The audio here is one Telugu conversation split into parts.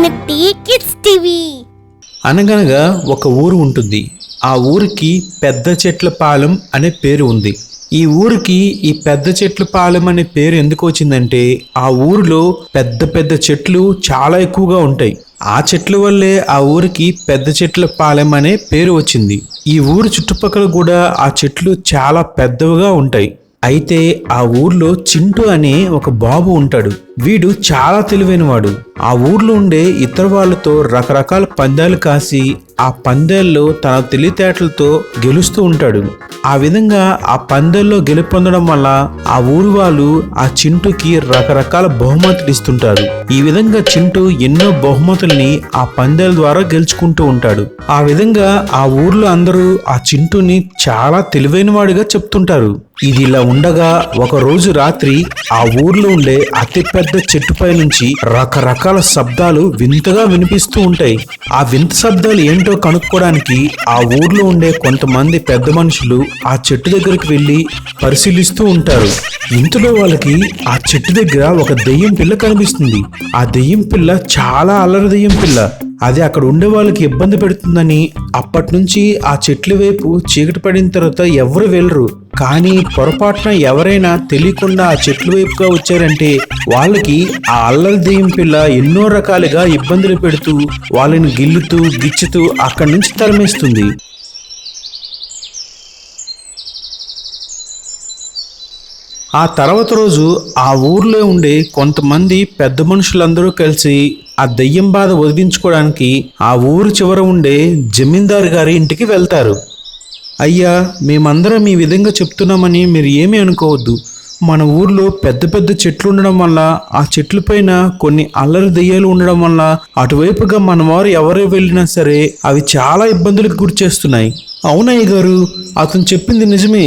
నిట్టి కిడ్స్ టీవీ. అనగనగా ఒక ఊరు ఉంటుంది. ఆ ఊరికి పెద్ద చెట్ల పాలెం అనే పేరు ఉంది. ఈ ఊరికి ఈ పెద్ద చెట్ల పాలెం అనే పేరు ఎందుకు వచ్చిందంటే ఆ ఊరిలో పెద్ద పెద్ద చెట్లు చాలా ఎక్కువగా ఉంటాయి. ఆ చెట్ల వల్లే ఆ ఊరికి పెద్ద చెట్ల పాలెం అనే పేరు వచ్చింది. ఈ ఊరు చుట్టుపక్కల కూడా ఆ చెట్లు చాలా పెద్దవిగా ఉంటాయి. అయితే ఆ ఊర్లో చింటూ అనే ఒక బాబు ఉంటాడు. వీడు చాలా తెలివైనవాడు. ఆ ఊర్లో ఉండే ఇతర వాళ్ళతో రకరకాల పందాలు కాసి ఆ పందాల్లో తన తెలివితేటలతో గెలుస్తూ ఉంటాడు. ఆ విధంగా ఆ పందాల్లో గెలుపొందడం వల్ల ఆ ఊరు వాళ్ళు ఆ చింటూకి రకరకాల బహుమతులు ఇస్తుంటారు. ఈ విధంగా చింటూ ఎన్నో బహుమతుల్ని ఆ పందాల ద్వారా గెలుచుకుంటూ ఉంటాడు. ఆ విధంగా ఆ ఊర్లో అందరూ ఆ చింటూని చాలా తెలివైనవాడిగా చెప్తుంటారు. ఇది ఇలా ఉండగా ఒక రోజు రాత్రి ఆ ఊర్లో ఉండే అతిపెద్ద చెట్టుపై నుంచి రకరకాల శబ్దాలు వింతగా వినిపిస్తూ ఉంటాయి. ఆ వింత శబ్దాలు ఏంటో కనుక్కోవడానికి ఆ ఊర్లో ఉండే కొంతమంది పెద్ద మనుషులు ఆ చెట్టు దగ్గరికి వెళ్ళి పరిశీలిస్తూ ఉంటారు. ఇంతలో వాళ్ళకి ఆ చెట్టు దగ్గర ఒక దెయ్యం పిల్ల కనిపిస్తుంది. ఆ దెయ్యం పిల్ల చాలా అల్లరి దెయ్యం పిల్ల. అది అక్కడ ఉండే వాళ్ళకి ఇబ్బంది పెడుతుందని అప్పటి నుంచి ఆ చెట్ల వైపు చీకటి పడిన తర్వాత ఎవరు వెళ్ళరు. కానీ పొరపాటున ఎవరైనా తెలియకుండా ఆ చెట్ల వైపుగా వచ్చారంటే వాళ్ళకి ఆ అల్లరి దెయ్యం పిల్ల ఎన్నో రకాలుగా ఇబ్బందులు పెడుతూ వాళ్ళని గిల్లుతూ గిచ్చుతూ అక్కడి నుంచి తరిమేస్తుంది. ఆ తర్వాత రోజు ఆ ఊర్లో ఉండే కొంతమంది పెద్ద మనుషులందరూ కలిసి ఆ దెయ్యం బాధ వదిలించుకోవడానికి ఆ ఊరు చివర ఉండే జమీందారు గారి ఇంటికి వెళ్తారు. అయ్యా, మేమందరం ఈ విధంగా చెప్తున్నామని మీరు ఏమీ అనుకోవద్దు. మన ఊర్లో పెద్ద పెద్ద చెట్లు ఉండడం వల్ల ఆ చెట్ల పైన కొన్ని అల్లరి దెయ్యాలు ఉండడం వల్ల అటువైపుగా మన వారు ఎవరు వెళ్ళినా సరే అవి చాలా ఇబ్బందులకు గురి చేస్తున్నాయి. అవునయ్య గారు, అతను చెప్పింది నిజమే.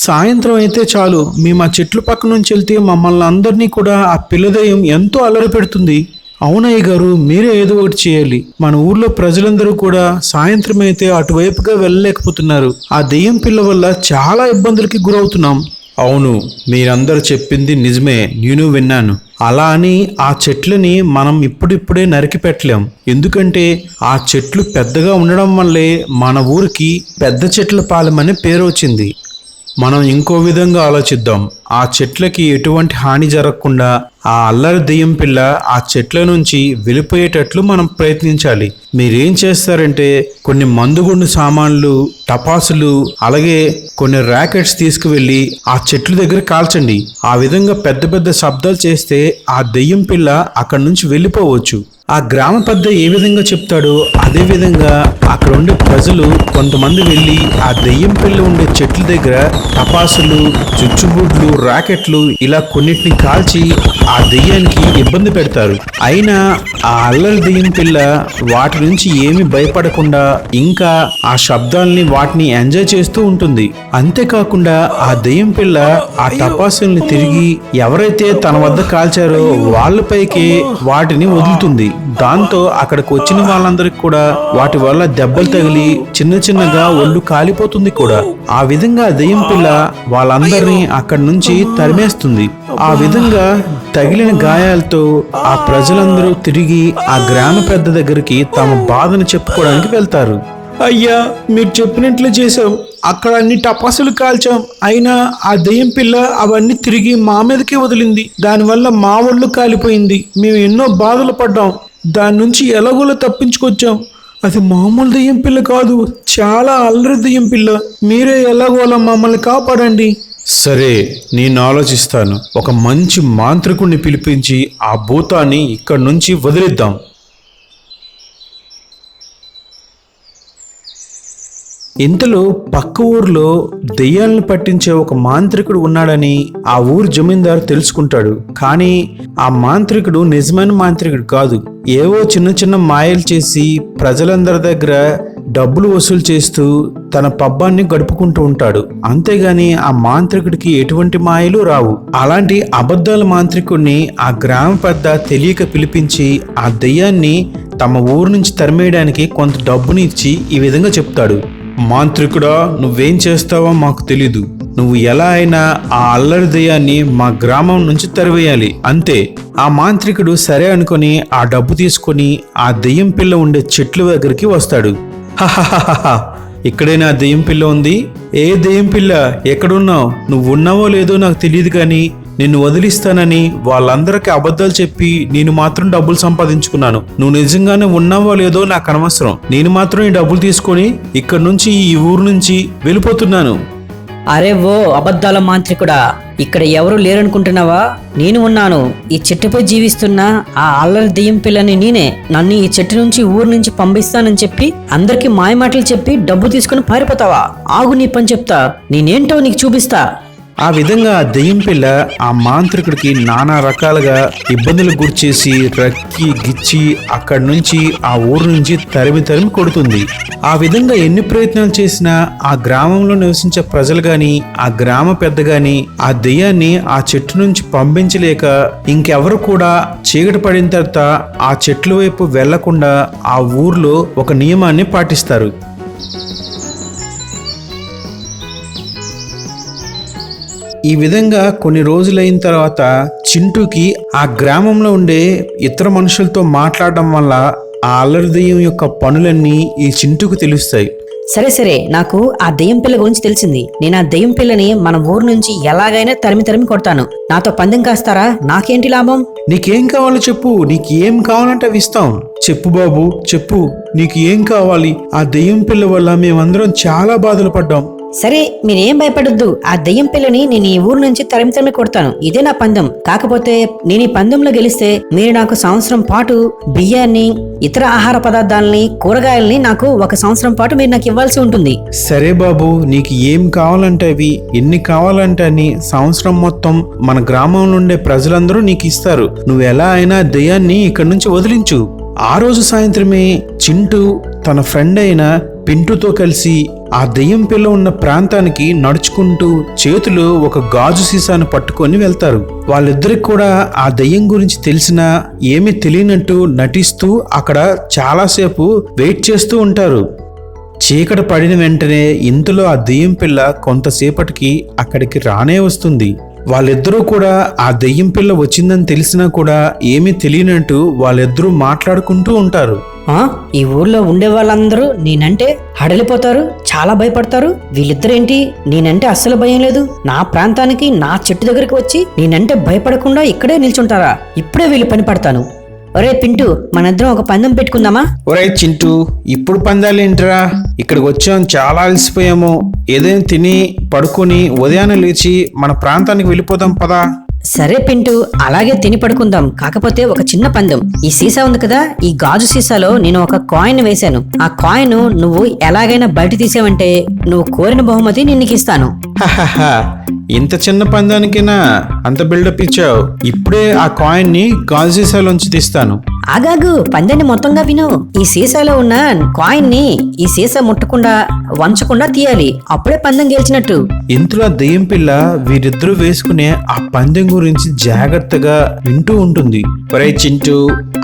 సాయంత్రం అయితే చాలు మేము ఆ చెట్ల పక్క నుంచి వెళ్తే మమ్మల్ని అందరినీ కూడా ఆ పిల్లదయ్యం ఎంతో అల్లరి పెడుతుంది. అవునయ్య గారు, మీరే ఏదో ఒకటి చేయాలి. మన ఊర్లో ప్రజలందరూ కూడా సాయంత్రం అయితే అటువైపుగా వెళ్ళలేకపోతున్నారు. ఆ దెయ్యం పిల్ల వల్ల చాలా ఇబ్బందులకి గురవుతున్నాం. అవును, మీరందరూ చెప్పింది నిజమే, నేను విన్నాను. అలా అని ఆ చెట్లని మనం ఇప్పుడిప్పుడే నరికి పెట్టలేం. ఎందుకంటే ఆ చెట్లు పెద్దగా ఉండడం వల్లే మన ఊరికి పెద్ద చెట్ల పాలెం అనే పేరు వచ్చింది. మనం ఇంకో విధంగా ఆలోచిద్దాం. ఆ చెట్లకి ఎటువంటి హాని జరగకుండా ఆ అల్లరి దెయ్యం పిల్ల ఆ చెట్ల నుంచి వెళ్ళిపోయేటట్లు మనం ప్రయత్నించాలి. మీరేం చేస్తారంటే కొన్ని మందుగుండు సామాన్లు, టపాసులు, అలాగే కొన్ని ర్యాకెట్స్ తీసుకువెళ్ళి ఆ చెట్ల దగ్గర కాల్చండి. ఆ విధంగా పెద్ద పెద్ద శబ్దాలు చేస్తే ఆ దెయ్యం పిల్ల అక్కడి నుంచి వెళ్ళిపోవచ్చు. ఆ గ్రామ పెద్ద ఏ విధంగా చెప్తాడో అదే విధంగా అక్కడ ఉండే ప్రజలు కొంతమంది వెళ్ళి ఆ దెయ్యం పిల్ల ఉండే చెట్ల దగ్గర టపాసులు, చుచ్చుబుడ్లు, రాకెట్లు ఇలా కొన్నిటిని కాల్చి ఆ దెయ్యానికి ఇబ్బంది పెడతారు. అయినా ఆ అల్లరి దెయ్యం పిల్ల వాటి నుంచి ఏమి భయపడకుండా ఇంకా ఆ శబ్దాల్ని వాటిని ఎంజాయ్ చేస్తూ ఉంటుంది. అంతేకాకుండా ఆ దెయ్యం పిల్ల ఆ టపాసుల్ని తిరిగి ఎవరైతే తన వద్ద కాల్చారో వాళ్ళపైకి వాటిని వదులుతుంది. దాంతో అక్కడికి వచ్చిన వాళ్ళందరికి కూడా వాటి వల్ల దెబ్బలు తగిలి చిన్న చిన్నగా ఒళ్ళు కాలిపోతుంది కూడా. ఆ విధంగా దెయ్యం పిల్ల వాళ్ళందరినీ అక్కడి నుంచి తరిమేస్తుంది. ఆ విధంగా తగిలిన గాయాలతో ఆ ప్రజలందరూ తిరిగి ఆ గ్రామ పెద్ద దగ్గరికి తమ బాధను చెప్పుకోవడానికి వెళ్తారు. అయ్యా, మీరు చెప్పినట్లు చేసాం. అక్కడ అన్ని టపాసులు కాల్చాం. అయినా ఆ దెయ్యం పిల్ల అవన్నీ తిరిగి మా మీదకే వదిలింది. దానివల్ల మా ఒళ్ళు కాలిపోయింది. మేము ఎన్నో బాధలు పడ్డాం. దాని నుంచి ఎలాగోలా తప్పించుకొచ్చాం. అది మామూలు దెయ్యం పిల్ల కాదు, చాలా అల్లరి దెయ్యం పిల్ల. మీరే ఎలాగోలా మమ్మల్ని కాపాడండి. సరే, నేను ఆలోచిస్తాను. ఒక మంచి మాంత్రికుడిని పిలిపించి ఆ భూతాన్ని ఇక్కడి నుంచి వదిలిద్దాం. ఇంతలో పక్క ఊర్లో దెయ్యాలను పట్టించే ఒక మాంత్రికుడు ఉన్నాడని ఆ ఊరు జమీందారు తెలుసుకుంటాడు. కానీ ఆ మాంత్రికుడు నిజమైన మాంత్రికుడు కాదు. ఏవో చిన్న చిన్న మాయలు చేసి ప్రజలందరి దగ్గర డబ్బులు వసూలు చేస్తూ తన పబ్బాన్ని గడుపుకుంటూ ఉంటాడు. అంతేగాని ఆ మాంత్రికుడికి ఎటువంటి మాయలు రావు. అలాంటి అబద్ధాల మాంత్రికుడిని ఆ గ్రామ పెద్ద తెలియక పిలిపించి ఆ దెయ్యాన్ని తమ ఊరు నుంచి తరిమేయడానికి కొంత డబ్బుని ఇచ్చి ఈ విధంగా చెప్తాడు. మాంత్రికుడా, నువ్వేం చేస్తావో మాకు తెలీదు. నువ్వు ఎలా అయినా ఆ అల్లరి దెయ్యాన్ని మా గ్రామం నుంచి తరివేయాలి అంతే. ఆ మాంత్రికుడు సరే అనుకొని ఆ డబ్బు తీసుకొని ఆ దెయ్యం పిల్ల ఉండే చెట్ల దగ్గరికి వస్తాడు. హహహహ, ఇక్కడేనా దెయ్యం పిల్ల ఉంది? ఏ దెయ్యం పిల్ల, ఎక్కడున్నావు? నువ్వు ఉన్నావో లేదో నాకు తెలియదు, కానీ నిన్ను వదిలిస్తానని వాళ్ళందరికీ అబద్ధాలు చెప్పి నేను మాత్రం డబ్బులు సంపాదించుకున్నాను. నువ్వు నిజంగానే ఉన్నావో లేదో నాకు అనవసరం. నేను మాత్రం ఈ డబ్బులు తీసుకొని ఇక్కడి నుంచి, ఈ ఊరు నుంచి వెళ్ళిపోతున్నాను. అరే ఓ అబద్ధాల మాంత్రికుడా, ఇక్కడ ఎవరు లేరనుకుంటున్నావా? నేను ఉన్నాను. ఈ చెట్టుపై జీవిస్తున్న ఆ అల్లరి దెయ్యం పిల్లని నేనే. నన్ను ఈ చెట్టు నుంచి, ఊరు నుంచి పంపిస్తానని చెప్పి అందరికి మాయమాటలు చెప్పి డబ్బు తీసుకుని పారిపోతావా? ఆగు, నీ పని చెప్తా. నేనేంటో నీకు చూపిస్తా. ఆ విధంగా ఆ దెయ్యం పిల్ల ఆ మాంత్రికుడికి నానా రకాలుగా ఇబ్బందులు గురిచేసి రక్కి గిచ్చి అక్కడి నుంచి, ఆ ఊరు నుంచి తరిమి కొడుతుంది. ఆ విధంగా ఎన్ని ప్రయత్నాలు చేసినా ఆ గ్రామంలో నివసించే ప్రజలు గాని, ఆ గ్రామ పెద్ద గాని ఆ దెయ్యాన్ని ఆ చెట్టు నుంచి పంపించలేక ఇంకెవరు కూడా చీకటి పడిన తర్వాత ఆ చెట్ల వైపు వెళ్లకుండా ఆ ఊర్లో ఒక నియమాన్ని పాటిస్తారు. ఈ విధంగా కొన్ని రోజులైన తర్వాత చింటూకి ఆ గ్రామంలో ఉండే ఇతర మనుషులతో మాట్లాడడం వల్ల ఆ అల్లరి దెయ్యం యొక్క పనులన్నీ ఈ చింటూకు తెలుస్తాయి. సరే, నాకు ఆ దెయ్యం పిల్ల గురించి తెలిసింది. నేను ఆ దెయ్యం పిల్లని మన ఊరు నుంచి ఎలాగైనా తరిమి కొడతాను. నాతో పందెం కాస్తారా? నాకేంటి లాభం? నీకేం కావాలో చెప్పు. నీకు ఏం కావాలంటే అవి ఇస్తాం. చెప్పు బాబు, చెప్పు, నీకు ఏం కావాలి? ఆ దెయ్యం పిల్ల వల్ల మేమందరం చాలా బాధలు పడ్డాం. సరే, మీరేం భయపడొద్దు. ఆ దెయ్యం పిల్లని నేను ఈ ఊరు నుంచి తరిమి కొడతాను. ఇదే నా పందెం. కాకపోతే నేను ఈ పందెంలో గెలిస్తే మీరు నాకు సంవత్సరం పాటు బియ్యాన్ని, ఇతర ఆహార పదార్థాలని, కూరగాయల్ని నాకు 1 సంవత్సరం పాటు మీరు నాకు ఇవ్వాల్సి ఉంటుంది. సరే బాబు, నీకు ఏం కావాలంటే అవి, ఎన్ని కావాలంటే అని సంవత్సరం మొత్తం మన గ్రామంలో ఉండే ప్రజలందరూ నీకు ఇస్తారు. నువ్వు ఎలా అయినా దెయ్యాన్ని ఇక్కడి నుంచి వదిలించు. ఆ రోజు సాయంత్రమే చింటూ తన ఫ్రెండ్ అయిన పింటూతో కలిసి ఆ దెయ్యం పిల్ల ఉన్న ప్రాంతానికి నడుచుకుంటూ చేతిలో ఒక గాజు సీసాను పట్టుకొని వెళ్తారు. వాళ్ళిద్దరికి కూడా ఆ దెయ్యం గురించి తెలిసినా ఏమీ తెలియనట్టు నటిస్తూ అక్కడ చాలాసేపు వెయిట్ చేస్తూ ఉంటారు. చీకటి పడిన వెంటనే ఇంతలో ఆ దెయ్యం పిల్ల కొంతసేపటికి అక్కడికి రానే వస్తుంది. వాళ్ళిద్దరూ కూడా ఆ దెయ్యం పిల్ల వచ్చిందని తెలిసినా కూడా ఏమీ తెలియనట్టు వాళ్ళిద్దరూ మాట్లాడుకుంటూ ఉంటారు. ఈ ఊర్లో ఉండే వాళ్ళందరూ నేనంటే హడలిపోతారు, చాలా భయపడతారు. వీళ్ళిద్దరేంటి నేనంటే అస్సలు భయం లేదు, నా ప్రాంతానికి, నా చెట్టు దగ్గరికి వచ్చి నేనంటే భయపడకుండా ఇక్కడే నిల్చుంటారా? ఇప్పుడే వీళ్ళు పని పడతాను. ఒరే పింటూ, మనిద్దరం ఒక పందెం పెట్టుకుందామా? ఒరే చింటూ, ఇప్పుడు పందాలేంట్రా? ఇక్కడికి వచ్చాం, చాలా అలసిపోయాము. ఏదైనా తిని పడుకొని ఉదయాన్నే లేచి మన ప్రాంతానికి వెళ్ళిపోదాం పదా. సరే పింటూ, అలాగే తిని పడుకుందాం. కాకపోతే ఒక చిన్న పందెం. ఈ సీసా ఉంది కదా, ఈ గాజు సీసాలో నేను ఒక కాయిన్ వేశాను. ఆ కాయిన్ నువ్వు ఎలాగైనా బయట తీసావంటే నువ్వు కోరిన బహుమతి నేను నీకు ఇస్తాను. ఇంత చిన్న పందానికైనా అంత బిల్డప్ ఇచ్చావు? ఇప్పుడే ఆ కాయిన్ ని గాజు సీసాలోంచి తీస్తాను. ఆగాగు, పందాన్ని మొత్తంగా విను. ఈ సీసాలో ఉన్న కాయిన్ ని ఈ సీసా ముట్టకుండా, వంచకుండా తీయాలి. అప్పుడే పందెం గెలిచినట్టు. ఇంతలో దెయ్యం పిల్ల వీరిద్దరూ వేసుకునే ఆ పందెం గురించి జాగ్రత్తగా వింటూ ఉంటుంది. ఒరే చింటూ,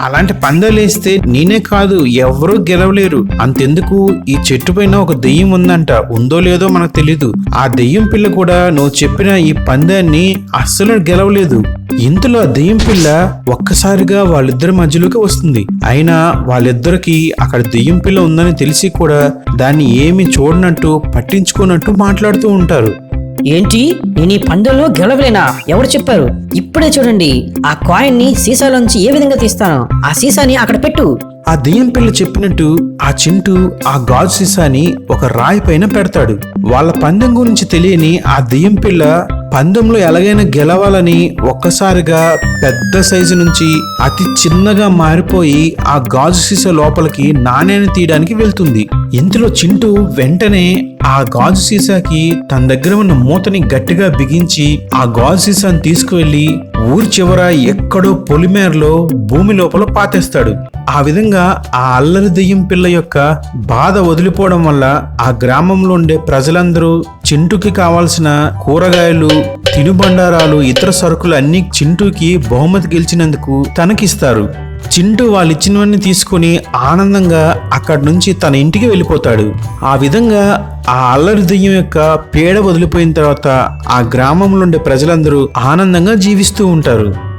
అలాంటి పందాలేస్తే నేనే కాదు ఎవరూ గెలవలేరు. అంతెందుకు, ఈ చెట్టు పైన ఒక దెయ్యం ఉందంట. ఉందో లేదో మనకు తెలీదు. ఆ దెయ్యం పిల్ల కూడా నువ్వు చెప్పిన ఈ పందాన్ని అస్సలు గెలవలేదు. ఇంతలో ఆ దెయ్యం పిల్ల ఒక్కసారిగా వాళ్ళిద్దరి మధ్యలోకి వస్తుంది. అయినా వాళ్ళిద్దరికి అక్కడ దెయ్యం పిల్ల ఉందని తెలిసి కూడా దాన్ని ఏమి చూడనట్టు, పట్టించుకున్నట్టు మాట్లాడుతూ ఉంటారు. ఏంటి, నేను ఈ పందెంలో గెలవలేనా? ఎవరు చెప్పారు? ఇప్పుడే చూడండి, ఆ కాయిన్ ని సీసాలోంచి ఏ విధంగా తీస్తాను. ఆ సీసాని అక్కడ పెట్టు. ఆ దెయ్యం పిల్ల చెప్పినట్టు ఆ చింటూ ఆ గాజు సీసాని ఒక రాయి పైన పెడతాడు. వాళ్ళ పందెం గురించి తెలియని ఆ దెయ్యం పిల్ల పందెంలో ఎలాగైనా గెలవాలని ఒక్కసారిగా పెద్ద సైజు నుంచి అతి చిన్నగా మారిపోయి ఆ గాజు సీసా లోపలికి నాణేన్ని తీయడానికి వెళ్తుంది. ఇంతలో చింటూ వెంటనే ఆ గాజు సీసాకి తన దగ్గర ఉన్న మూతని గట్టిగా బిగించి ఆ గాజు సీసాని తీసుకువెళ్లి ఊరి చివర ఎక్కడో పొలిమేరలో భూమి లోపల పాతేస్తాడు. ఆ విధంగా ఆ అల్లరి దెయ్యం పిల్ల యొక్క బాధ వదిలిపోవడం వల్ల ఆ గ్రామంలో ఉండే ప్రజలందరూ చింటూకి కావాల్సిన కూరగాయలు, తినుబండారాలు, ఇతర సరుకులు అన్ని చింటూకి బహుమతి గెలిచినందుకు తనకిస్తారు. చింటూ వాళ్ళు ఇచ్చినవన్నీ తీసుకుని ఆనందంగా అక్కడి నుంచి తన ఇంటికి వెళ్ళిపోతాడు. ఆ విధంగా ఆ అల్లరి దెయ్యం యొక్క పీడ వదిలిపోయిన తర్వాత ఆ గ్రామంలో ఉండే ప్రజలందరూ ఆనందంగా జీవిస్తూ ఉంటారు.